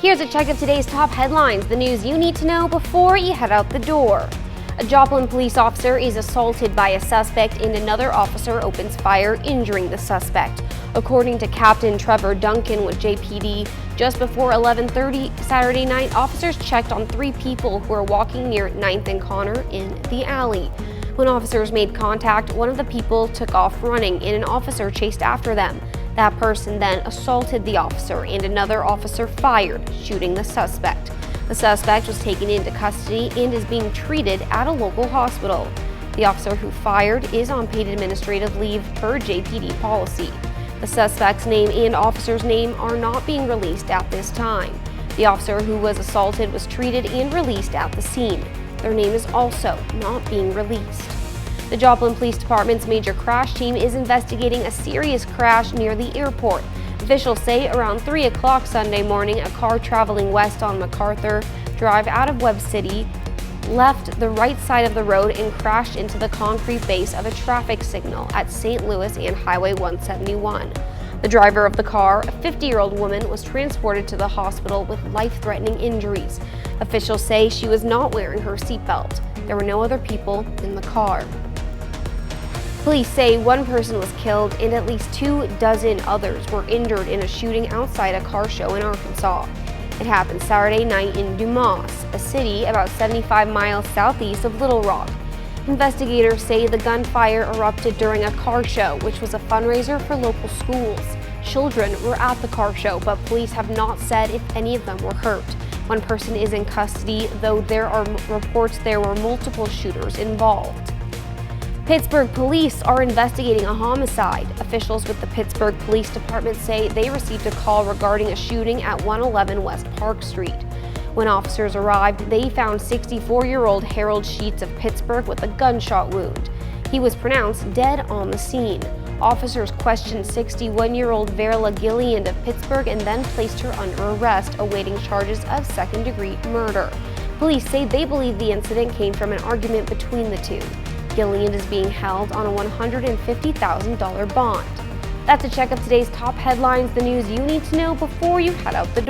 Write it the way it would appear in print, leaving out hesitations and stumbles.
Here's a check of today's top headlines, the news you need to know before you head out the door. A Joplin police officer is assaulted by a suspect and another officer opens fire, injuring the suspect. According to Captain Trevor Duncan with JPD, just before 11:30 Saturday night, officers checked on 3 people who were walking near 9th and Connor in the alley. When officers made contact, one of the people took off running and an officer chased after them. That person then assaulted the officer and another officer fired, shooting the suspect. The suspect was taken into custody and is being treated at a local hospital. The officer who fired is on paid administrative leave per JPD policy. The suspect's name and officer's name are not being released at this time. The officer who was assaulted was treated and released at the scene. Their name is also not being released. The Joplin Police Department's major crash team is investigating a serious crash near the airport. Officials say around 3 o'clock Sunday morning, a car traveling west on MacArthur Drive out of Webb City left the right side of the road and crashed into the concrete base of a traffic signal at St. Louis and Highway 171. The driver of the car, a 50-year-old woman, was transported to the hospital with life-threatening injuries. Officials say she was not wearing her seatbelt. There were no other people in the car. Police say 1 person was killed and at least 24 others were injured in a shooting outside a car show in Arkansas. It happened Saturday night in Dumas, a city about 75 miles southeast of Little Rock. Investigators say the gunfire erupted during a car show, which was a fundraiser for local schools. Children were at the car show, but police have not said if any of them were hurt. 1 person is in custody, though there are reports there were multiple shooters involved. Pittsburgh police are investigating a homicide. Officials with the Pittsburgh Police Department say they received a call regarding a shooting at 111 West Park Street. When officers arrived, they found 64-year-old Harold Sheets of Pittsburgh with a gunshot wound. He was pronounced dead on the scene. Officers questioned 61-year-old Verla Gilliland of Pittsburgh and then placed her under arrest, awaiting charges of second-degree murder. Police say they believe the incident came from an argument between the two. Gilliland is being held on a $150,000 bond. That's a check of today's top headlines, the news you need to know before you head out the door.